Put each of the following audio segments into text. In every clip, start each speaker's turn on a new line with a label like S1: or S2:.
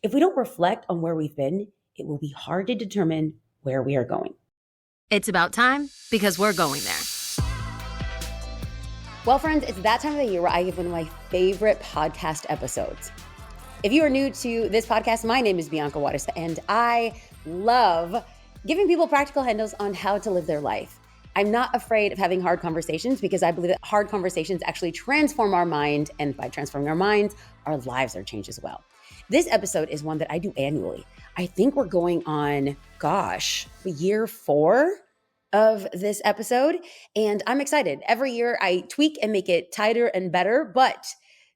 S1: If we don't reflect on where we've been, it will be hard to determine where we are going.
S2: It's about time because we're going there.
S1: Well, friends, it's that time of the year where I give one of my favorite podcast episodes. If you are new to this podcast, my name is Bianca Juarez, and I love giving people practical handles on how to live their life. I'm not afraid of having hard conversations because I believe that hard conversations actually transform our mind, and by transforming our minds, our lives are changed as well. This episode is one that I do annually. I think we're going on, year 4 of this episode, and I'm excited. Every year I tweak and make it tighter and better, but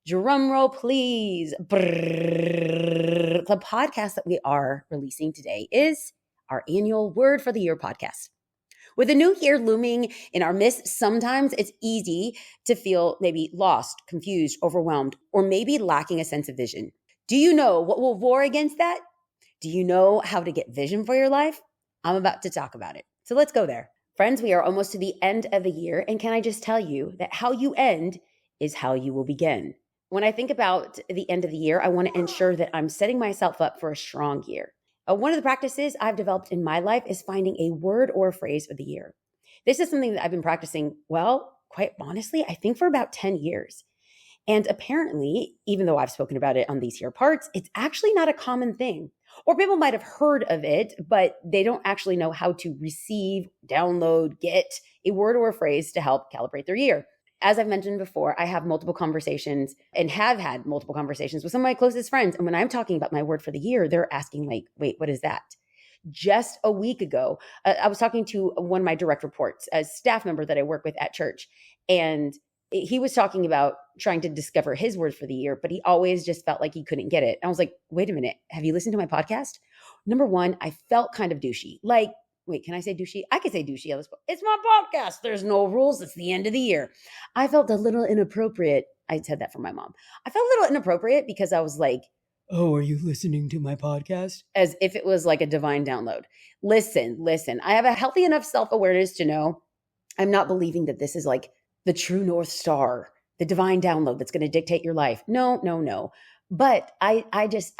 S1: drum roll please. The podcast that we are releasing today is our annual Word for the Year podcast. With a new year looming in our midst, sometimes it's easy to feel maybe lost, confused, overwhelmed, or maybe lacking a sense of vision. Do you know what will war against that? Do you know how to get vision for your life? I'm about to talk about it. So let's go there. Friends, we are almost to the end of the year. And can I just tell you that how you end is how you will begin. When I think about the end of the year, I want to ensure that I'm setting myself up for a strong year. One of the practices I've developed in my life is finding a word or a phrase for the year. This is something that I've been practicing, quite honestly, I think for about 10 years. And apparently, even though I've spoken about it on these here parts, it's actually not a common thing. Or people might have heard of it, but they don't actually know how to receive, download, get a word or a phrase to help calibrate their year. As I've mentioned before, I have multiple conversations and have had multiple conversations with some of my closest friends. And when I'm talking about my word for the year, they're asking wait, what is that? Just a week ago, I was talking to one of my direct reports, a staff member that I work with at church. And he was talking about trying to discover his word for the year, but he always just felt like he couldn't get it. I was like, wait a minute. Have you listened to my podcast? Number one, I felt kind of douchey. Wait, can I say douchey? I can say douchey. It's my podcast. There's no rules. It's the end of the year. I felt a little inappropriate. I said that for my mom. I felt a little inappropriate because I was like, oh, are you listening to my podcast? As if it was like a divine download. Listen. I have a healthy enough self-awareness to know I'm not believing that this is like the true North Star, the divine download that's going to dictate your life. No. But I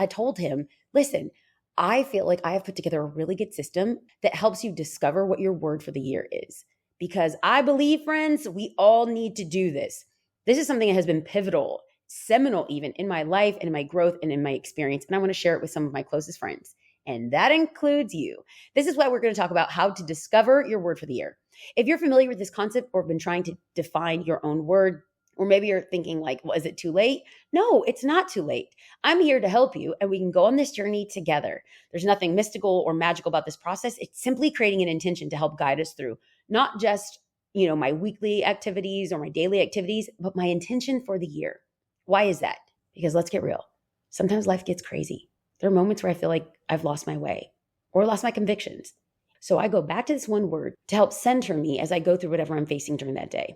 S1: told him, listen, I feel like I have put together a really good system that helps you discover what your word for the year is. Because I believe, friends, we all need to do this. This is something that has been pivotal, seminal even in my life and in my growth and in my experience. And I want to share it with some of my closest friends. And that includes you. This is why we're going to talk about how to discover your word for the year. If you're familiar with this concept or have been trying to define your own word, or maybe you're thinking is it too late? No, it's not too late. I'm here to help you and we can go on this journey together. There's nothing mystical or magical about this process. It's simply creating an intention to help guide us through not just, my weekly activities or my daily activities, but my intention for the year. Why is that? Because let's get real. Sometimes life gets crazy. There are moments where I feel like I've lost my way or lost my convictions. So I go back to this one word to help center me as I go through whatever I'm facing during that day.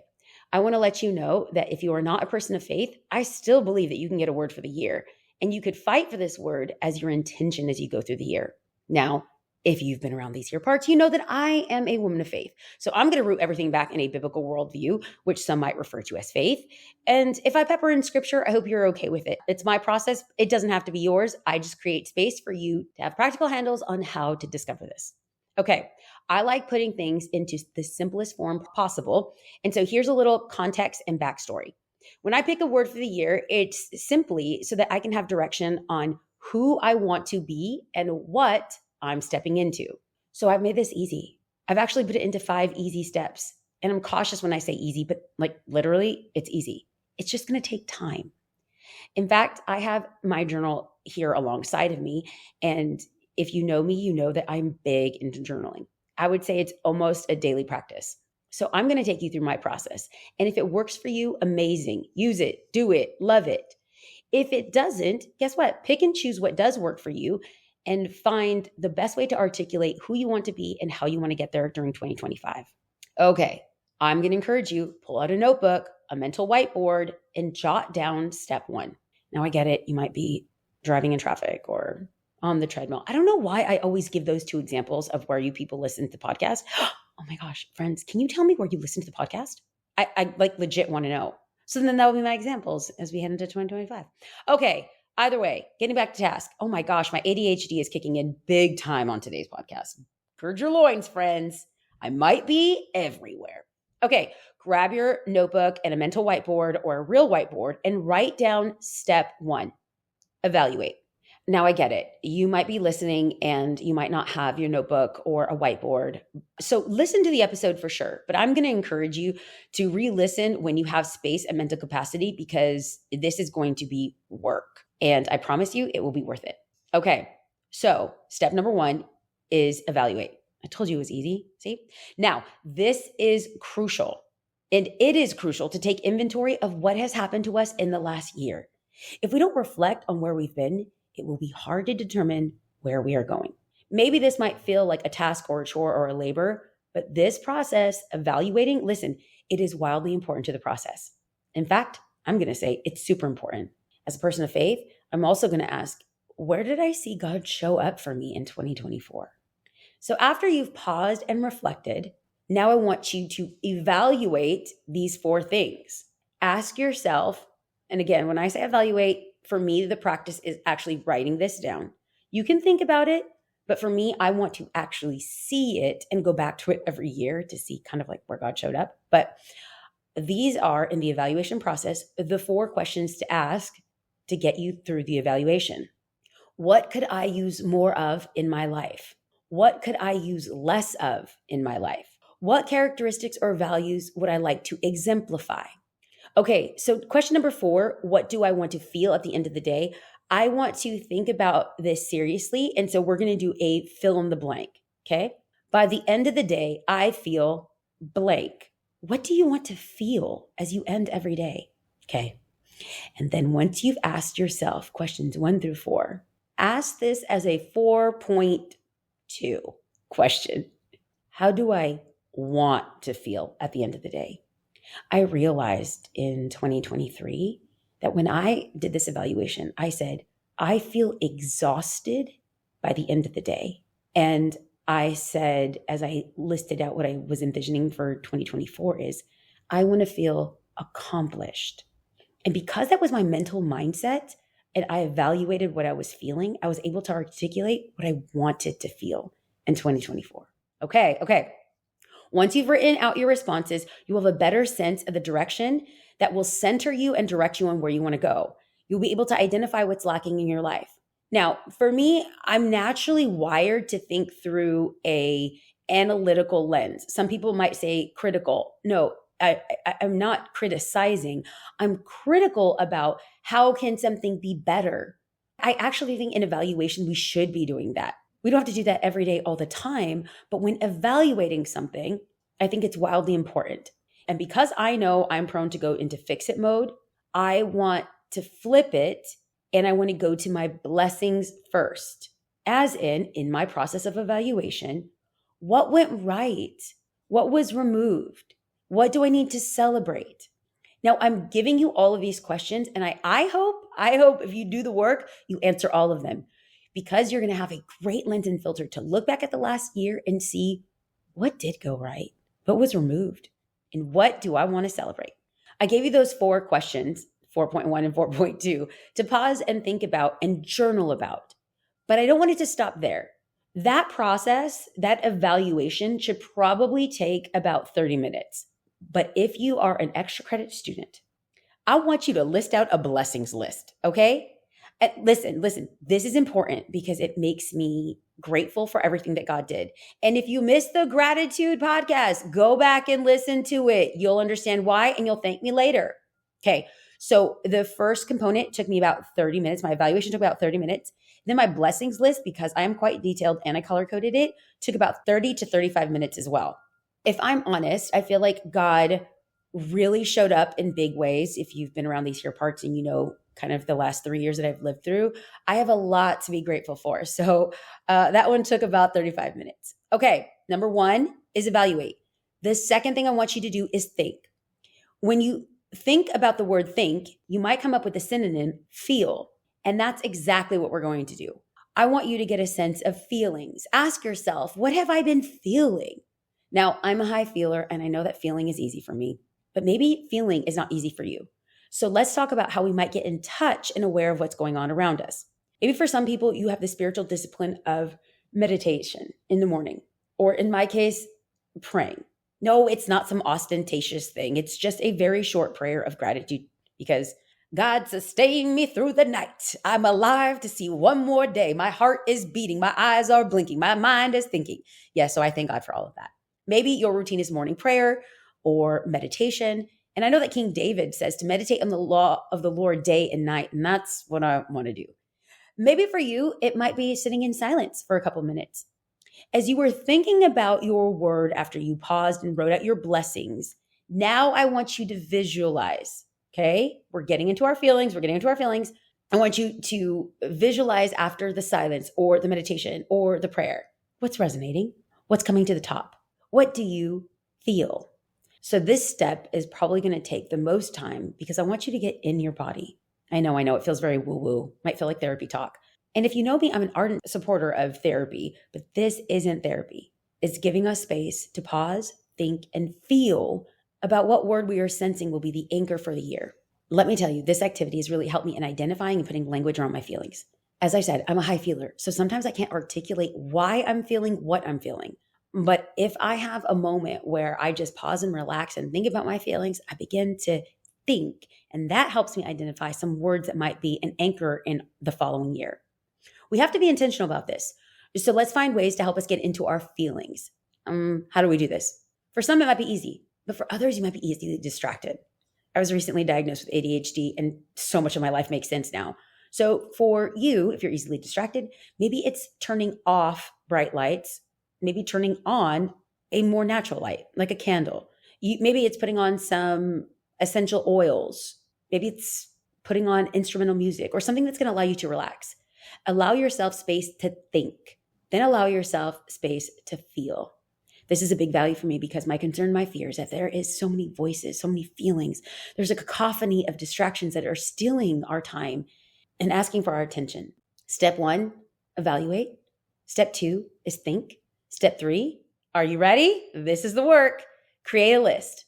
S1: I want to let you know that if you are not a person of faith, I still believe that you can get a word for the year. And you could fight for this word as your intention as you go through the year. Now, if you've been around these here parts, you know that I am a woman of faith. So I'm going to root everything back in a biblical worldview, which some might refer to as faith. And if I pepper in scripture, I hope you're okay with it. It's my process. It doesn't have to be yours. I just create space for you to have practical handles on how to discover this. Okay, I like putting things into the simplest form possible. And so here's a little context and backstory. When I pick a word for the year, it's simply so that I can have direction on who I want to be and what I'm stepping into. So I've made this easy. I've actually put it into 5 easy steps. And I'm cautious when I say easy, but literally, it's easy. It's just going to take time. In fact, I have my journal here alongside of me. And if you know me, you know that I'm big into journaling. I would say it's almost a daily practice. So I'm going to take you through my process. And if it works for you, amazing. Use it, do it, love it. If it doesn't, guess what? Pick and choose what does work for you and find the best way to articulate who you want to be and how you want to get there during 2025. Okay, I'm going to encourage you, pull out a notebook, a mental whiteboard, and jot down step 1. Now I get it. You might be driving in traffic or on the treadmill. I don't know why I always give those 2 examples of where you people listen to the podcast. Oh my gosh, friends, can you tell me where you listen to the podcast? I legit want to know. So then that will be my examples as we head into 2025. Okay, Either way, getting back to task. Oh my gosh, my ADHD is kicking in big time on today's podcast. Gird your loins, friends. I might be everywhere. Okay, grab your notebook and a mental whiteboard or a real whiteboard and write down step 1, evaluate. Now I get it. You might be listening and you might not have your notebook or a whiteboard. So listen to the episode for sure, but I'm going to encourage you to re-listen when you have space and mental capacity because this is going to be work. And I promise you it will be worth it. Okay. So step number 1 is evaluate. I told you it was easy. See? Now, this is crucial. And it is crucial to take inventory of what has happened to us in the last year. If we don't reflect on where we've been, it will be hard to determine where we are going. Maybe this might feel like a task or a chore or a labor, but this process, evaluating, listen, it is wildly important to the process. In fact, I'm going to say it's super important. As a person of faith, I'm also going to ask, where did I see God show up for me in 2024? So after you've paused and reflected, now I want you to evaluate these 4 things. Ask yourself, and again, when I say evaluate, for me, the practice is actually writing this down. You can think about it, but for me, I want to actually see it and go back to it every year to see kind of like where God showed up. But these are, in the evaluation process, the 4 questions to ask to get you through the evaluation. What could I use more of in my life? What could I use less of in my life? What characteristics or values would I like to exemplify? Okay, so question number 4, what do I want to feel at the end of the day? I want to think about this seriously. And so we're going to do a fill in the blank. Okay. By the end of the day, I feel blank. What do you want to feel as you end every day? Okay. And then once you've asked yourself questions 1 through 4, ask this as a 4.2 question. How do I want to feel at the end of the day? I realized in 2023 that when I did this evaluation, I said, I feel exhausted by the end of the day. And I said, as I listed out what I was envisioning for 2024 is, I want to feel accomplished. And because that was my mental mindset and I evaluated what I was feeling, I was able to articulate what I wanted to feel in 2024. Okay. Once you've written out your responses, you will have a better sense of the direction that will center you and direct you on where you want to go. You'll be able to identify what's lacking in your life. Now, for me, I'm naturally wired to think through a analytical lens. Some people might say critical. No, I'm not criticizing. I'm critical about how can something be better. I actually think in evaluation, we should be doing that. We don't have to do that every day all the time, but when evaluating something, I think it's wildly important. And because I know I'm prone to go into fix-it mode, I want to flip it and I want to go to my blessings first. As in my process of evaluation, what went right? What was removed? What do I need to celebrate? Now, I'm giving you all of these questions, and I hope if you do the work, you answer all of them, because you're going to have a great lens and filter to look back at the last year and see what did go right, what was removed, and what do I want to celebrate. I gave you those 4 questions, 4.1 and 4.2, to pause and think about and journal about. But I don't want it to stop there. That process, that evaluation should probably take about 30 minutes. But if you are an extra credit student, I want you to list out a blessings list, okay? And listen, this is important because it makes me grateful for everything that God did. And if you missed the gratitude podcast, go back and listen to it. You'll understand why and you'll thank me later. Okay, so the first component took me about 30 minutes. My evaluation took about 30 minutes. Then my blessings list, because I am quite detailed and I color coded it, took about 30 to 35 minutes as well. If I'm honest, I feel like God really showed up in big ways. If you've been around these here parts and you know kind of the last 3 years that I've lived through, I have a lot to be grateful for. So that one took about 35 minutes. Okay, number 1 is evaluate. The second thing I want you to do is think. When you think about the word think, you might come up with the synonym feel. And that's exactly what we're going to do. I want you to get a sense of feelings. Ask yourself, what have I been feeling? Now, I'm a high feeler and I know that feeling is easy for me, but maybe feeling is not easy for you. So let's talk about how we might get in touch and aware of what's going on around us. Maybe for some people, you have the spiritual discipline of meditation in the morning, or in my case, praying. No, it's not some ostentatious thing. It's just a very short prayer of gratitude because God sustained me through the night. I'm alive to see one more day. My heart is beating. My eyes are blinking. My mind is thinking. Yeah, so I thank God for all of that. Maybe your routine is morning prayer or meditation. And I know that King David says to meditate on the law of the Lord day and night. And that's what I want to do. Maybe for you, it might be sitting in silence for a couple minutes. As you were thinking about your word after you paused and wrote out your blessings, now I want you to visualize, okay? We're getting into our feelings. I want you to visualize after the silence or the meditation or the prayer. What's resonating? What's coming to the top? What do you feel? So this step is probably going to take the most time because I want you to get in your body. I know, it feels very woo-woo. Might feel like therapy talk. And if you know me, I'm an ardent supporter of therapy, but this isn't therapy. It's giving us space to pause, think, and feel about what word we are sensing will be the anchor for the year. Let me tell you, this activity has really helped me in identifying and putting language around my feelings. As I said, I'm a high feeler, so sometimes I can't articulate why I'm feeling what I'm feeling. But if I have a moment where I just pause and relax and think about my feelings, I begin to think, and that helps me identify some words that might be an anchor in the following year. We have to be intentional about this. So let's find ways to help us get into our feelings. How do we do this? For some, it might be easy, but for others, you might be easily distracted. I was recently diagnosed with ADHD, and so much of my life makes sense now. So for you, if you're easily distracted, maybe it's turning off bright lights, maybe turning on a more natural light, like a candle. Maybe it's putting on some essential oils. Maybe it's putting on instrumental music or something that's going to allow you to relax. Allow yourself space to think, then allow yourself space to feel. This is a big value for me because my concern, my fear is that there is so many voices, so many feelings. There's a cacophony of distractions that are stealing our time and asking for our attention. Step 1, evaluate. Step 2 is think. Step 3, are you ready? This is the work. Create a list.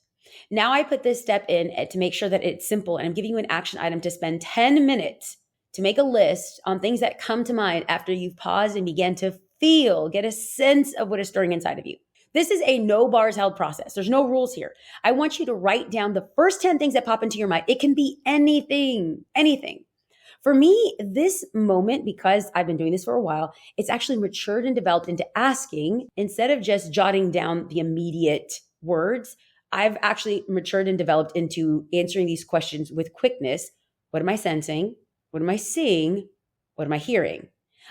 S1: Now I put this step in to make sure that it's simple, and I'm giving you an action item to spend 10 minutes to make a list on things that come to mind after you've paused and began to feel, get a sense of what is stirring inside of you. This is a no bars held process. There's no rules here. I want you to write down the first 10 things that pop into your mind. It can be anything. For me, this moment, because I've been doing this for a while, it's actually matured and developed into asking instead of just jotting down the immediate words. I've actually matured and developed into answering these questions with quickness. What am I sensing? What am I seeing? What am I hearing?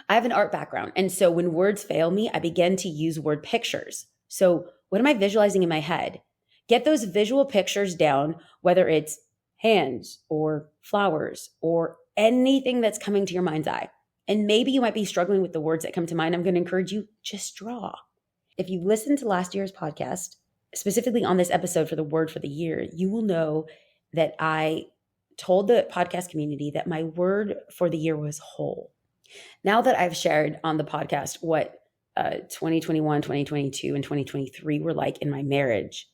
S1: I have an art background. And so when words fail me, I begin to use word pictures. So what am I visualizing in my head? Get those visual pictures down, whether it's hands or flowers or anything that's coming to your mind's eye. And maybe you might be struggling with the words that come to mind. I'm going to encourage you, just draw. If you listened to last year's podcast, specifically on this episode for the word for the year, you will know that I told the podcast community that my word for the year was whole. Now that I've shared on the podcast what 2021, 2022, and 2023 were like in my marriage,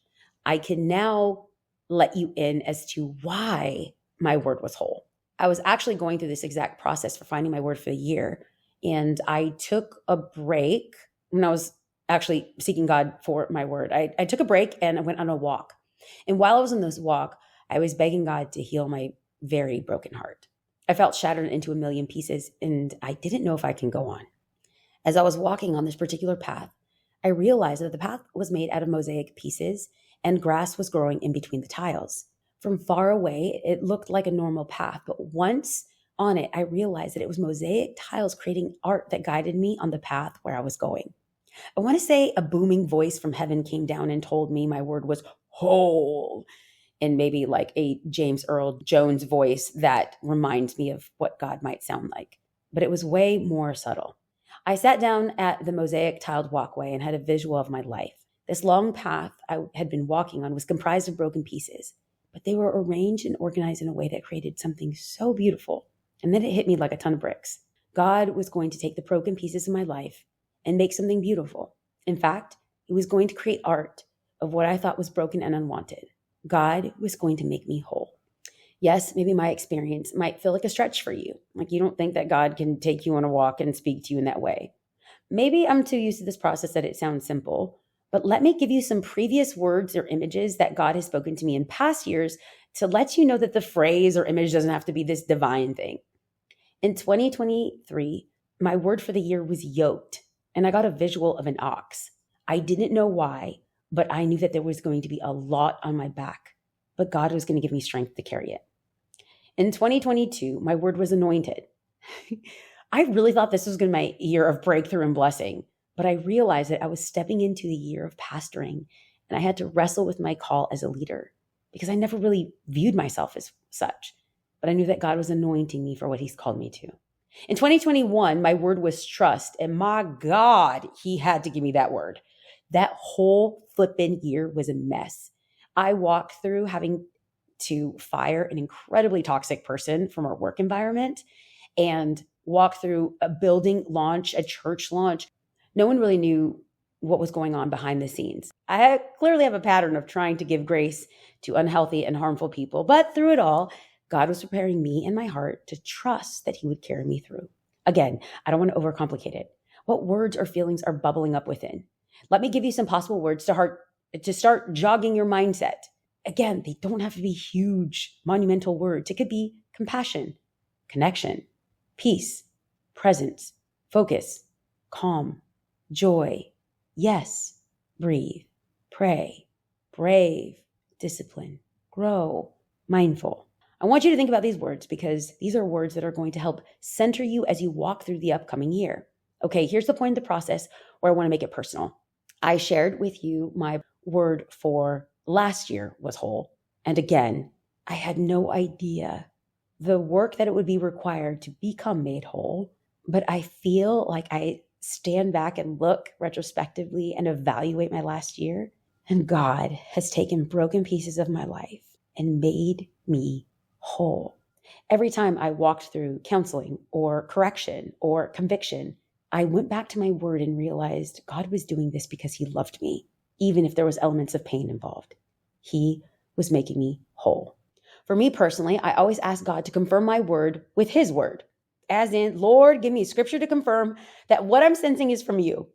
S1: I can now let you in as to why my word was whole. I was actually going through this exact process for finding my word for the year. And I took a break when I was actually seeking God for my word. I took a break and I went on a walk. And while I was on this walk, I was begging God to heal my very broken heart. I felt shattered into a million pieces and I didn't know if I can go on. As I was walking on this particular path, I realized that the path was made out of mosaic pieces and grass was growing in between the tiles. From far away, it looked like a normal path, but once on it, I realized that it was mosaic tiles creating art that guided me on the path where I was going. I want to say a booming voice from heaven came down and told me my word was whole, and maybe like a James Earl Jones voice that reminds me of what God might sound like. But it was way more subtle. I sat down at the mosaic tiled walkway and had a visual of my life. This long path I had been walking on was comprised of broken pieces, but they were arranged and organized in a way that created something so beautiful. And then it hit me like a ton of bricks. God was going to take the broken pieces of my life and make something beautiful. In fact, he was going to create art of what I thought was broken and unwanted. God was going to make me whole. Yes, maybe my experience might feel like a stretch for you. Like you don't think that God can take you on a walk and speak to you in that way. Maybe I'm too used to this process that it sounds simple, but let me give you some previous words or images that God has spoken to me in past years to let you know that the phrase or image doesn't have to be this divine thing. In 2023, my word for the year was yoked, and I got a visual of an ox. I didn't know why, but I knew that there was going to be a lot on my back, but God was going to give me strength to carry it. In 2022, my word was anointed. I really thought this was going to be my year of breakthrough and blessing, but I realized that I was stepping into the year of pastoring, and I had to wrestle with my call as a leader because I never really viewed myself as such, but I knew that God was anointing me for what he's called me to. In 2021, my word was trust, and my God, he had to give me that word. That whole flippin' year was a mess. I walked through having to fire an incredibly toxic person from our work environment and walk through a building launch, a church launch. No one really knew what was going on behind the scenes. I clearly have a pattern of trying to give grace to unhealthy and harmful people, but through it all, God was preparing me and my heart to trust that he would carry me through. Again, I don't want to overcomplicate it. What words or feelings are bubbling up within? Let me give you some possible words to start jogging your mindset. Again, they don't have to be huge, monumental words. It could be compassion, connection, peace, presence, focus, calm, joy, yes, breathe, pray, brave, discipline, grow, mindful. I want you to think about these words because these are words that are going to help center you as you walk through the upcoming year. Okay, here's the point of the process where I want to make it personal. I shared with you my word for last year was whole. And again, I had no idea the work that it would be required to become made whole. But I feel like I stand back and look retrospectively and evaluate my last year. And God has taken broken pieces of my life and made me whole. Every time I walked through counseling or correction or conviction, I went back to my word and realized God was doing this because he loved me, even if there was elements of pain involved. He was making me whole. For me personally, I always ask God to confirm my word with his word, as in, Lord, give me scripture to confirm that what I'm sensing is from you.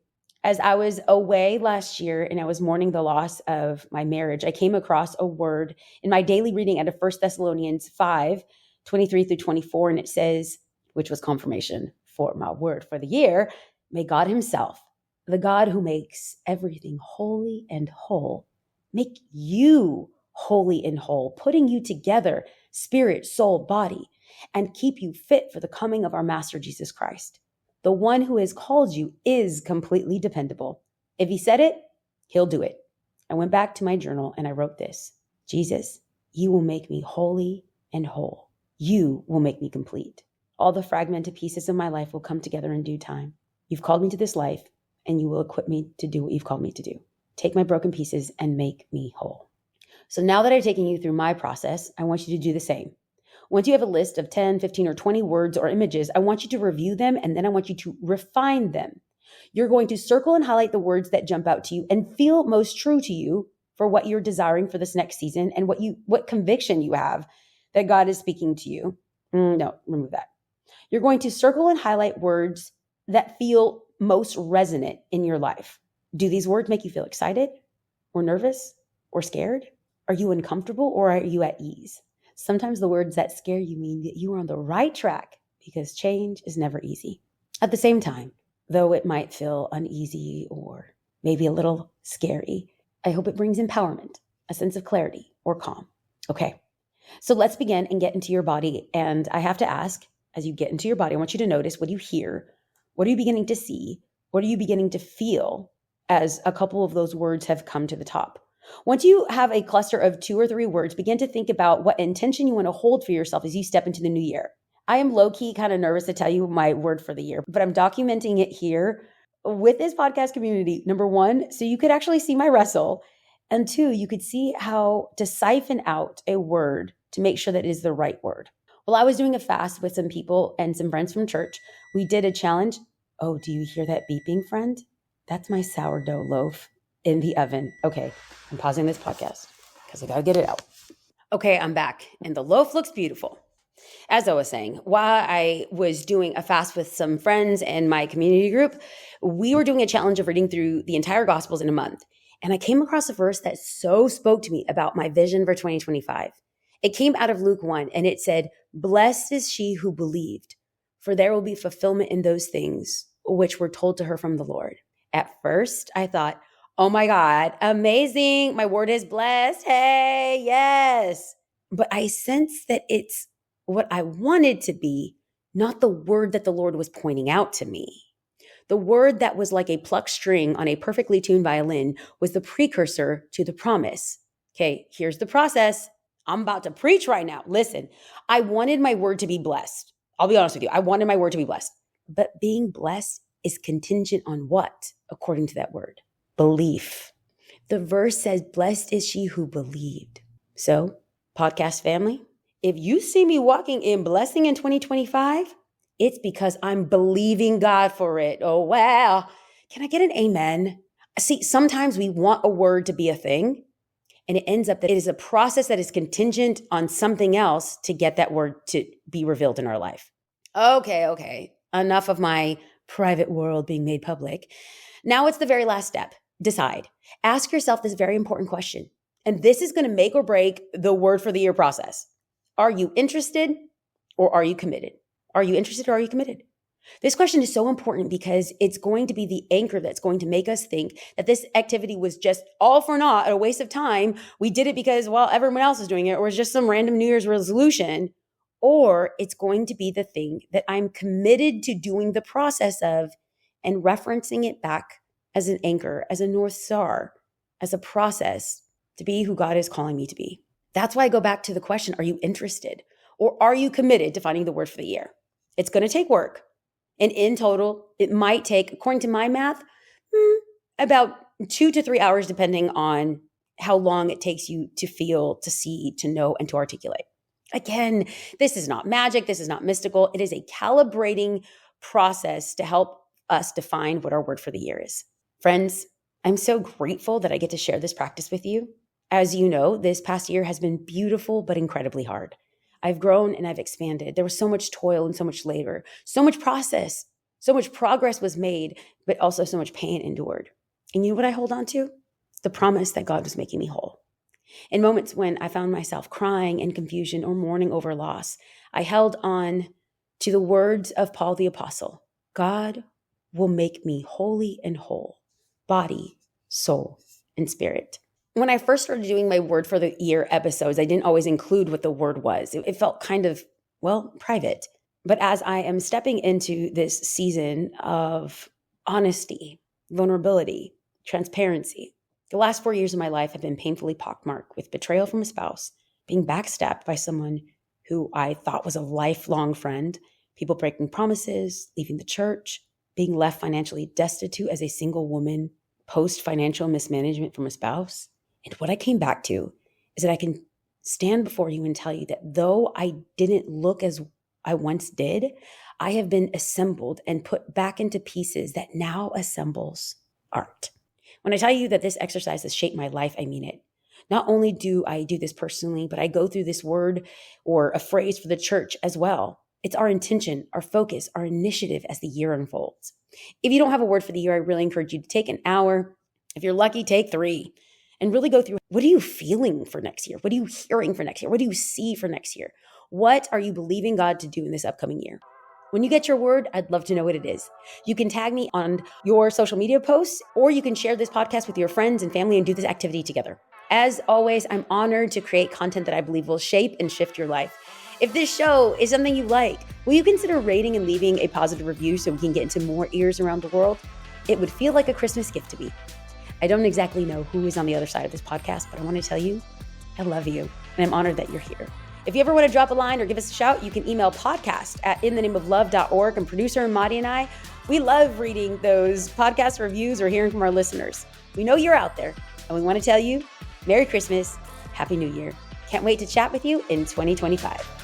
S1: As I was away last year and I was mourning the loss of my marriage, I came across a word in my daily reading out of 1 Thessalonians 5:23-24, and it says, which was confirmation for my word for the year, may God himself, the God who makes everything holy and whole, make you holy and whole, putting you together, spirit, soul, body, and keep you fit for the coming of our Master Jesus Christ. The one who has called you is completely dependable. If he said it, he'll do it. I went back to my journal and I wrote this: Jesus, you will make me holy and whole. You will make me complete. All the fragmented pieces of my life will come together in due time. You've called me to this life and you will equip me to do what you've called me to do. Take my broken pieces and make me whole. So now that I've taken you through my process, I want you to do the same. Once you have a list of 10, 15, or 20 words or images, I want you to review them and then I want you to refine them. You're going to circle and highlight the words that jump out to you and feel most true to you for what you're desiring for this next season and what conviction you have that God is speaking to you. No, remove that. You're going to circle and highlight words that feel most resonant in your life. Do these words make you feel excited or nervous or scared? Are you uncomfortable or are you at ease? Sometimes the words that scare you mean that you are on the right track because change is never easy. At the same time, though it might feel uneasy or maybe a little scary, I hope it brings empowerment, a sense of clarity or calm. Okay, so let's begin and get into your body. And I have to ask, as you get into your body, I want you to notice what you hear. What are you beginning to see? What are you beginning to feel as a couple of those words have come to the top? Once you have a cluster of 2 or 3 words, begin to think about what intention you want to hold for yourself as you step into the new year. I am low-key kind of nervous to tell you my word for the year, but I'm documenting it here with this podcast community. Number 1, so you could actually see my wrestle. And 2, you could see how to siphon out a word to make sure that it is the right word. While I was doing a fast with some people and some friends from church, we did a challenge. Oh, do you hear that beeping, friend? That's my sourdough loaf in the oven. Okay, I'm pausing this podcast because I got to get it out. Okay, I'm back, and the loaf looks beautiful. As I was saying, while I was doing a fast with some friends and my community group, we were doing a challenge of reading through the entire Gospels in a month. And I came across a verse that so spoke to me about my vision for 2025. It came out of Luke 1, and it said, "Blessed is she who believed, for there will be fulfillment in those things which were told to her from the Lord." At first, I thought, oh my God, amazing. My word is blessed. Hey, yes. But I sense that it's what I wanted to be, not the word that the Lord was pointing out to me. The word that was like a plucked string on a perfectly tuned violin was the precursor to the promise. Okay, here's the process. I'm about to preach right now. Listen, I wanted my word to be blessed. I'll be honest with you. I wanted my word to be blessed. But being blessed is contingent on what, according to that word? Belief. The verse says, "Blessed is she who believed." So, podcast family, if you see me walking in blessing in 2025, it's because I'm believing God for it. Oh, wow. Can I get an amen? See, sometimes we want a word to be a thing, and it ends up that it is a process that is contingent on something else to get that word to be revealed in our life. Okay. Enough of my private world being made public. Now it's the very last step. Decide. Ask yourself this very important question. And this is going to make or break the word for the year process. Are you interested or are you committed? Are you interested or are you committed? This question is so important because it's going to be the anchor that's going to make us think that this activity was just all for naught, a waste of time. We did it because, well, everyone else is doing it, or it was just some random New Year's resolution. Or it's going to be the thing that I'm committed to doing the process of and referencing it back as an anchor, as a North Star, as a process to be who God is calling me to be. That's why I go back to the question, are you interested? Or are you committed to finding the word for the year? It's going to take work. And in total, it might take, according to my math, about 2 to 3 hours, depending on how long it takes you to feel, to see, to know, and to articulate. Again, this is not magic. This is not mystical. It is a calibrating process to help us define what our word for the year is. Friends, I'm so grateful that I get to share this practice with you. As you know, this past year has been beautiful, but incredibly hard. I've grown and I've expanded. There was so much toil and so much labor, so much process, so much progress was made, but also so much pain endured. And you know what I hold on to? The promise that God was making me whole. In moments when I found myself crying in confusion or mourning over loss, I held on to the words of Paul the Apostle. God will make me holy and whole, body, soul, and spirit. When I first started doing my word for the year episodes, I didn't always include what the word was. It felt kind of, private. But as I am stepping into this season of honesty, vulnerability, transparency, the last 4 years of my life have been painfully pockmarked with betrayal from a spouse, being backstabbed by someone who I thought was a lifelong friend, people breaking promises, leaving the church, being left financially destitute as a single woman, post-financial mismanagement from a spouse. And what I came back to is that I can stand before you and tell you that though I didn't look as I once did, I have been assembled and put back into pieces that now assembles art. When I tell you that this exercise has shaped my life, I mean it. Not only do I do this personally, but I go through this word or a phrase for the church as well. It's our intention, our focus, our initiative as the year unfolds. If you don't have a word for the year, I really encourage you to take an hour. If you're lucky, take 3 and really go through, what are you feeling for next year? What are you hearing for next year? What do you see for next year? What are you believing God to do in this upcoming year? When you get your word, I'd love to know what it is. You can tag me on your social media posts, or you can share this podcast with your friends and family and do this activity together. As always, I'm honored to create content that I believe will shape and shift your life. If this show is something you like, will you consider rating and leaving a positive review so we can get into more ears around the world? It would feel like a Christmas gift to me. I don't exactly know who is on the other side of this podcast, but I want to tell you, I love you, and I'm honored that you're here. If you ever want to drop a line or give us a shout, you can email podcast@inthenameoflove.org, and producer Madi and I, we love reading those podcast reviews or hearing from our listeners. We know you're out there, and we want to tell you, Merry Christmas, Happy New Year. Can't wait to chat with you in 2025.